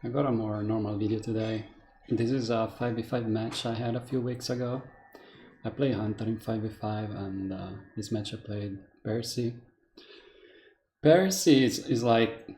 I got a more normal video today. This is a 5v5 match I had a few weeks ago. I play Hunter in 5v5 and this match I played Percy. Percy is like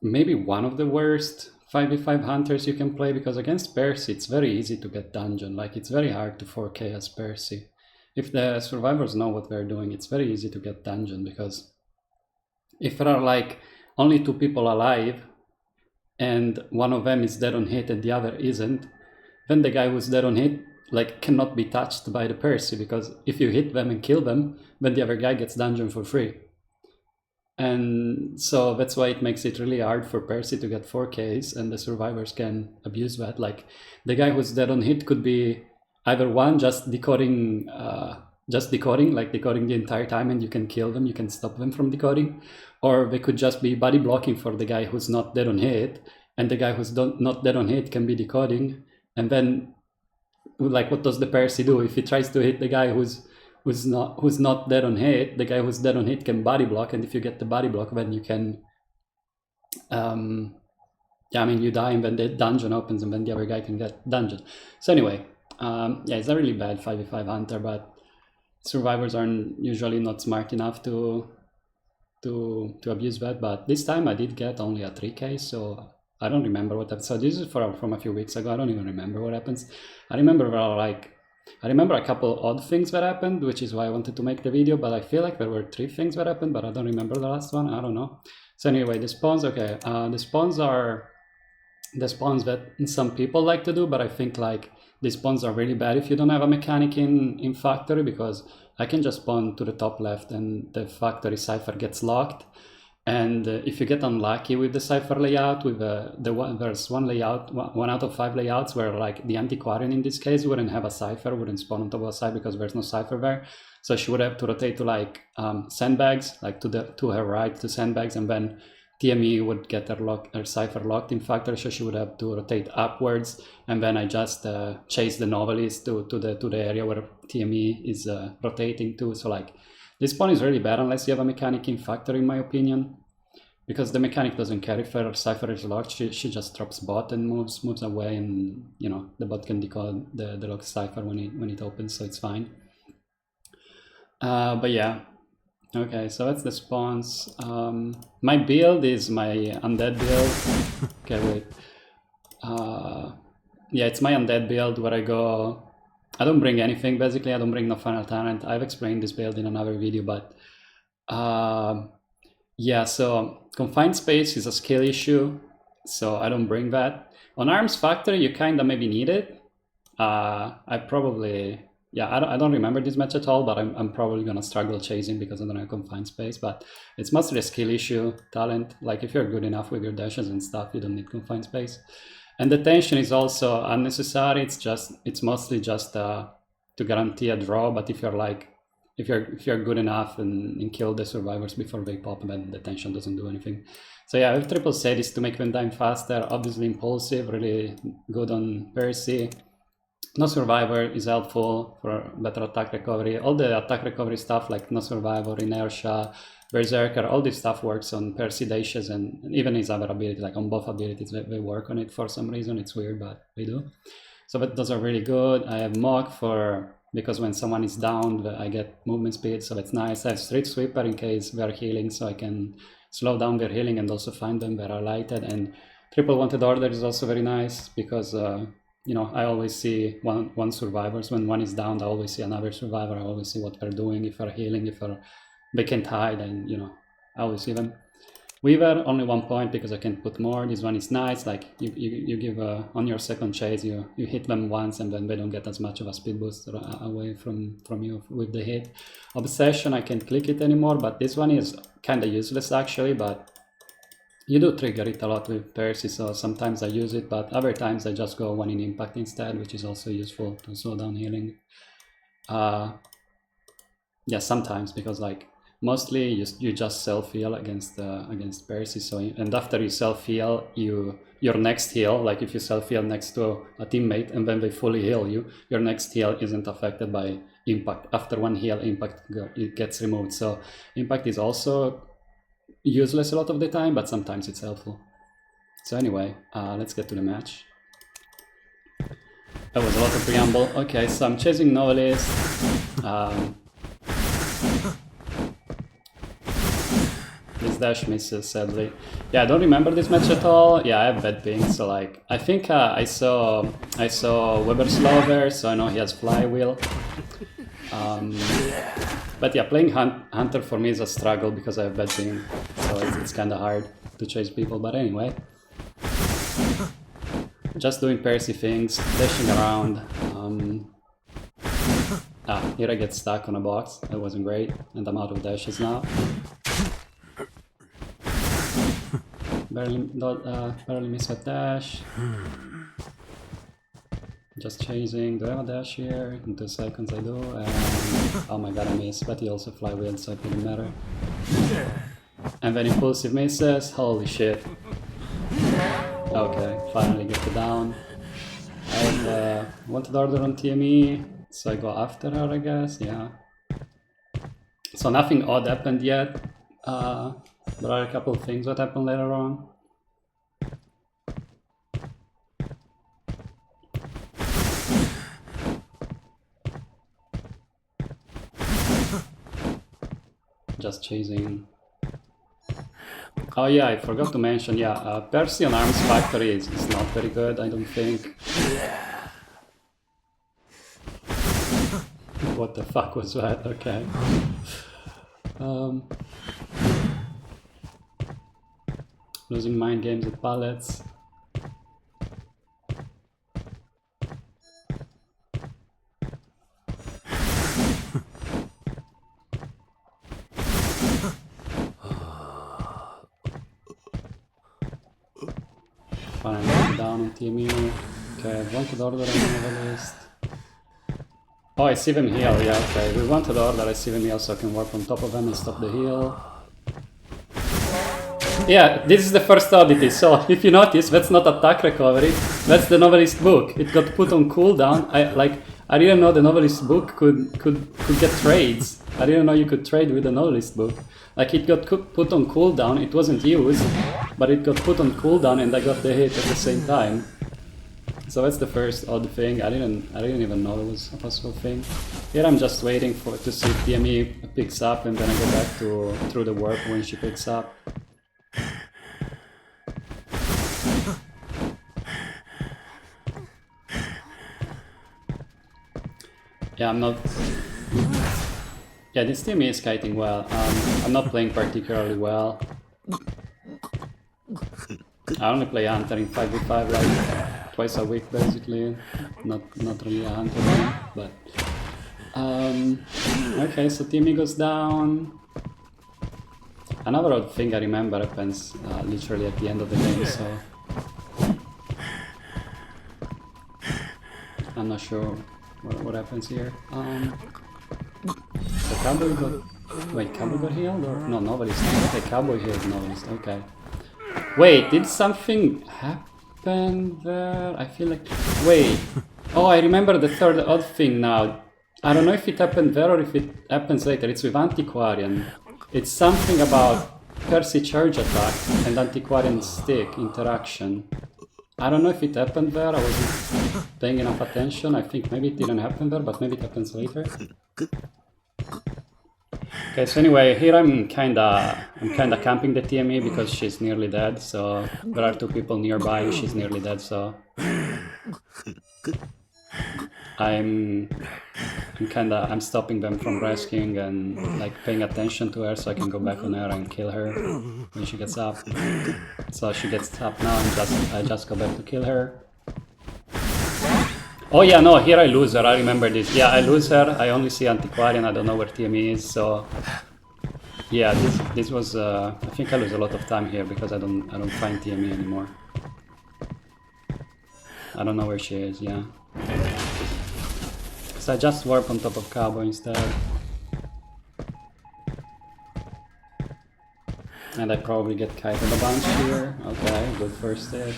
maybe one of the worst 5v5 Hunters you can play, because against Percy it's very easy to get dungeon. Like, it's very hard to 4k as Percy. If the survivors know what they're doing, it's very easy to get dungeon, because if there are like only 2 people alive and one of them is dead on hit and the other isn't, then the guy who's dead on hit like cannot be touched by the Percy, because if you hit them and kill them, then the other guy gets dungeon for free. And so that's why it makes it really hard for Percy to get 4Ks, and the survivors can abuse that. Like, the guy who's dead on hit could be either one, just decoding the entire time and you can kill them, you can stop them from decoding, or they could just be body blocking for the guy who's not dead on hit, and the guy who's not dead on hit can be decoding. And then, like, what does the Percy do? If he tries to hit the guy who's not dead on hit, the guy who's dead on hit can body block, and if you get the body block, then you can you die, and then the dungeon opens and then the other guy can get dungeon. So anyway, it's a really bad 5v5 Hunter, but survivors are usually not smart enough to abuse that. But this time I did get only a 3k, so I don't remember what happened. So this is from a few weeks ago. I don't even remember what happens. I remember a couple odd things that happened, which is why I wanted to make the video, but I feel like there were 3 things that happened, but I don't remember the last one. I don't know. So anyway, the spawns, okay. The spawns are the spawns that some people like to do, but I think like the spawns are really bad if you don't have a mechanic in factory, because I can just spawn to the top left and the factory cipher gets locked. And if you get unlucky with the cipher layout, with there's one layout, 1 out of 5 layouts where like the antiquarian in this case wouldn't have a cipher, wouldn't spawn on top of a cipher because there's no cipher there. So she would have to rotate to like sandbags, like to her right to sandbags, and then TME would get her cipher locked in factory, so she would have to rotate upwards, and then I just chase the novelist to the area where TME is rotating to. So like, this spawn is really bad unless you have a mechanic in factory, in my opinion, because the mechanic doesn't care if her cipher is locked. She just drops bot and moves away, and you know, the bot can decode the locked cipher when it opens, so it's fine. But yeah. Okay, so that's the spawns. My build is my undead build. Okay, wait. Yeah, it's my undead build where I don't bring anything, basically. I don't bring no final talent. I've explained this build in another video, but yeah, so confined space is a skill issue, so I don't bring that. On Arms Factory, you kind of maybe need it. I probably... Yeah, I don't remember this match at all, but I'm probably gonna struggle chasing because I don't have confined space. But it's mostly a skill issue, talent. Like, if you're good enough with your dashes and stuff, you don't need confined space. And the tension is also unnecessary. It's mostly just to guarantee a draw. But if you're good enough and kill the survivors before they pop, then the tension doesn't do anything. So yeah, I have triple Sadis to make them die faster. Obviously impulsive, really good on Percy. No survivor is helpful for better attack recovery. All the attack recovery stuff like no survivor, inertia, berserker, all this stuff works on Percy dashes, and even his other ability, like on both abilities, they work on it for some reason. It's weird, but they do. So those are really good. I have Mock because when someone is down, I get movement speed, so that's nice. I have Street Sweeper in case they're healing, so I can slow down their healing and also find them where are lighted. And Triple Wanted Order is also very nice because you know, I always see one survivors. When one is down, I always see another survivor. I always see what they're doing, if they're healing, if they can't hide, and you know, I always see them. Weaver, only 1 point because I can't put more. This one is nice, like you give on your second chase, you hit them once and then they don't get as much of a speed boost away from you with the hit. Obsession, I can't click it anymore, but this one is kind of useless actually, but you do trigger it a lot with Percy, so sometimes I use it, but other times I just go 1 in impact instead, which is also useful to slow down healing. Yeah, sometimes, because like mostly you just self-heal against Percy, so and after you self-heal, your next heal, like if you self-heal next to a teammate and then they fully heal you, your next heal isn't affected by impact. After 1 heal, impact it gets removed, so impact is also useless a lot of the time, but sometimes it's helpful. So anyway, let's get to the match. That was a lot of preamble. Okay, so I'm chasing Novelist. This dash misses, sadly. Yeah, I don't remember this match at all. Yeah, I have bad ping, so like I think I saw Weber's Lover, so I know he has Flywheel. But yeah, playing Hunter for me is a struggle because I have bad ping, so it's kind of hard to chase people. But anyway, just doing Percy things, dashing around. Here I get stuck on a box. That wasn't great, and I'm out of dashes now. Barely miss a dash. Just chasing. Do I have a dash here? In 2 seconds I do. And oh my god, I missed. But he also flywheeled, so it didn't matter. And then impulsive misses. Holy shit. Okay, finally get it down. I have wanted order on TME, so I go after her, I guess. Yeah. So nothing odd happened yet. There are a couple of things that happen later on. Just chasing. Oh yeah, I forgot to mention, yeah, Percy on Arms Factory is not very good, I don't think. What the fuck was that? Okay. Losing mind games at pallets. Finally down on TME. Okay, wanted order on the list. Oh, I see them heal, yeah, okay. We wanted order, I see them heal so I can warp on top of them and stop the heal. Yeah, this is the first oddity, so if you notice, that's not attack recovery, that's the novelist book. It got put on cooldown. I didn't know the novelist book could get trades. I didn't know you could trade with the novelist book. Like, it got put on cooldown, it wasn't used, but it got put on cooldown and I got the hit at the same time. So that's the first odd thing. I didn't even know it was a possible thing. Here I'm just waiting to see if TME picks up and then I go back through the warp when she picks up. Yeah, I'm not... Yeah, this team is kiting well. I'm not playing particularly well. I only play Hunter in 5v5 like twice a week basically. Not really a Hunter game, but... okay, so Timmy goes down. Another odd thing I remember happens literally at the end of the game, so... I'm not sure what happens here. So Cowboy got... Wait, Cowboy got healed? Or... No, Novelist. Okay, Cowboy healed Novelist, okay. Wait, did something happen there? I feel like... Wait. Oh, I remember the third odd thing now. I don't know if it happened there or if it happens later. It's with Antiquarian. It's something about Percy charge attack and Antiquarian stick interaction. I don't know if it happened there, I wasn't paying enough attention. I think maybe it didn't happen there, but maybe it happens later. Okay, so anyway, here I'm kinda camping the TME because she's nearly dead, so there are 2 people nearby and she's nearly dead, so I'm stopping them from rescuing and like paying attention to her so I can go back on her and kill her when she gets up. So she gets up now and I just go back to kill her. Oh yeah, no, here I lose her, I remember this. Yeah, I lose her, I only see Antiquarian, I don't know where TME is, so... Yeah, this was... I think I lose a lot of time here because I don't find TME anymore. I don't know where she is, yeah. So I just warp on top of Cowboy instead. And I probably get kited a bunch here. Okay, good first hit.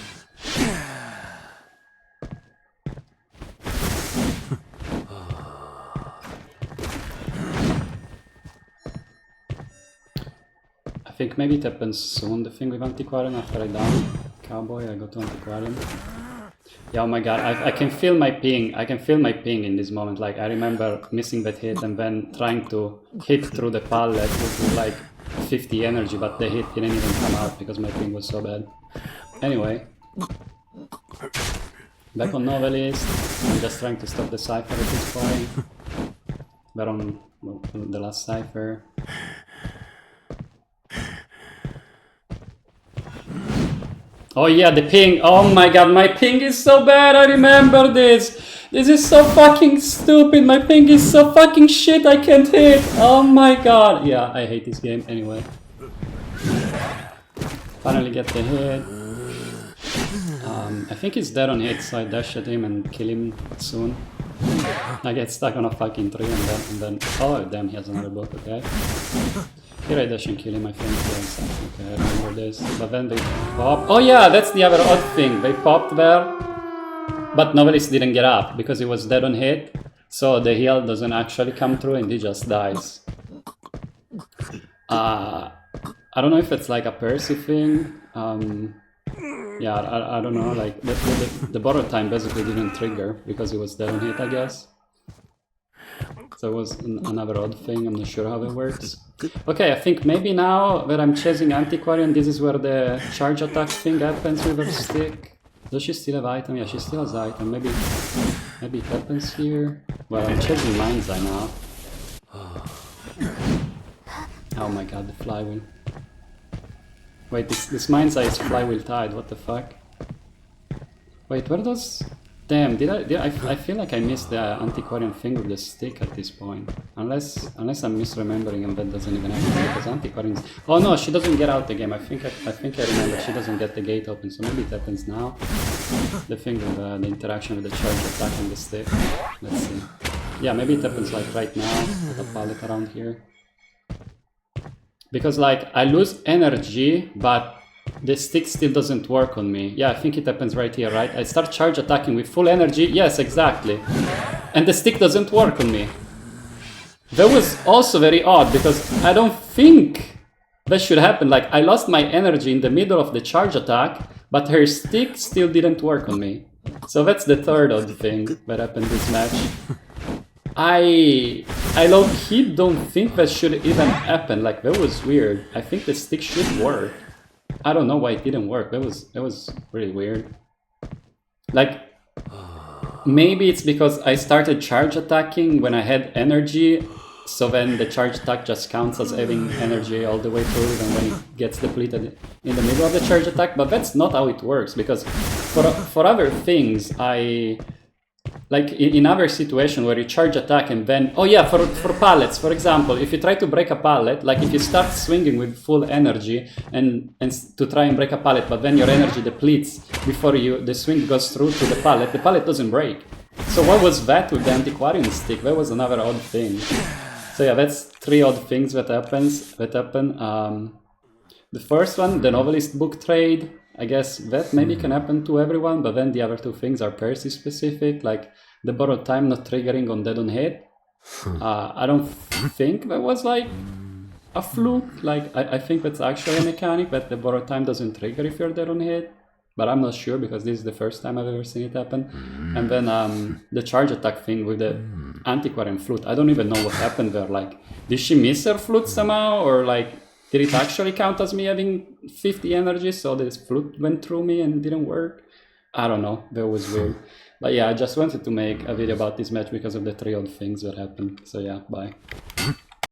I think maybe it happens soon, the thing with Antiquarian after I down. Cowboy, I go to Antiquarian. Yeah, oh my god, I can feel my ping. I can feel my ping in this moment. Like, I remember missing that hit and then trying to hit through the pallet with like 50 energy, but the hit didn't even come out because my ping was so bad. Anyway. Back on Novelist. I'm just trying to stop the Cypher at this point. But on the last Cypher. Oh yeah, the ping. Oh my god, my ping is so bad. I remember this. This is so fucking stupid. My ping is so fucking shit. I can't hit. Oh my god. Yeah, I hate this game anyway. Finally get the hit. I think he's dead on hit, so I dash at him and kill him soon. I get stuck on a fucking tree and then oh damn, he has another book. Okay. Here I dash and kill him, I think. Yeah, okay, I remember this. But then they pop. Oh yeah, that's the other odd thing. They popped there, but Novelist didn't get up because he was dead on hit. So the heal doesn't actually come through and he just dies. I don't know if it's like a Percy thing. Yeah, I don't know. Like the borrow time basically didn't trigger because he was dead on hit, I guess. So it was another odd thing. I'm not sure how it works. Okay, I think maybe now that I'm chasing Antiquarian, this is where the charge attack thing happens with her stick. Does she still have item? Yeah, she still has item. Maybe it happens here. Well, I'm chasing Mind's Eye now. Oh my god, the flywheel. Wait, this Mind's Eye is flywheel tied. What the fuck? Wait, where does... Damn, I feel like I missed the Antiquarian thing with the stick at this point. Unless I'm misremembering and that doesn't even happen because Antiquarian's... Oh no, she doesn't get out the game. I think I remember she doesn't get the gate open, so maybe it happens now. The thing with the interaction with the charge attack and the stick. Let's see. Yeah, maybe it happens like right now with a pallet around here. Because like I lose energy, but the stick still doesn't work on me. Yeah, I think it happens right here, right? I start charge attacking with full energy. Yes, exactly. And the stick doesn't work on me. That was also very odd because I don't think that should happen. Like I lost my energy in the middle of the charge attack, but her stick still didn't work on me. So that's the third odd thing that happened this match. I low-key don't think that should even happen. Like that was weird. I think the stick should work. I don't know why it didn't work. That was really weird. Like maybe it's because I started charge attacking when I had energy, so then the charge attack just counts as having energy all the way through even when it gets depleted in the middle of the charge attack, but that's not how it works because for other things like in other situation where you charge attack and then... Oh yeah, for pallets, for example, if you try to break a pallet, like if you start swinging with full energy and to try and break a pallet, but then your energy depletes before the swing goes through to the pallet doesn't break. So what was that with the Antiquarian stick? That was another odd thing. So yeah, that's three odd things that happen. The first one, the Novelist book trade. I guess that maybe can happen to everyone, but then the other two things are Percy specific, like the borrowed time not triggering on dead on hit. I don't think that was like a fluke. Like I think that's actually a mechanic that the borrowed time doesn't trigger if you're dead on hit, but I'm not sure because this is the first time I've ever seen it happen. And then the charge attack thing with the Antiquarian flute. I don't even know what happened there. Like, did she miss her flute somehow, or like? Did it actually count as me having 50 energy, so this flute went through me and didn't work? I don't know, that was weird. But yeah, I just wanted to make a video about this match because of the three odd things that happened. So yeah, bye.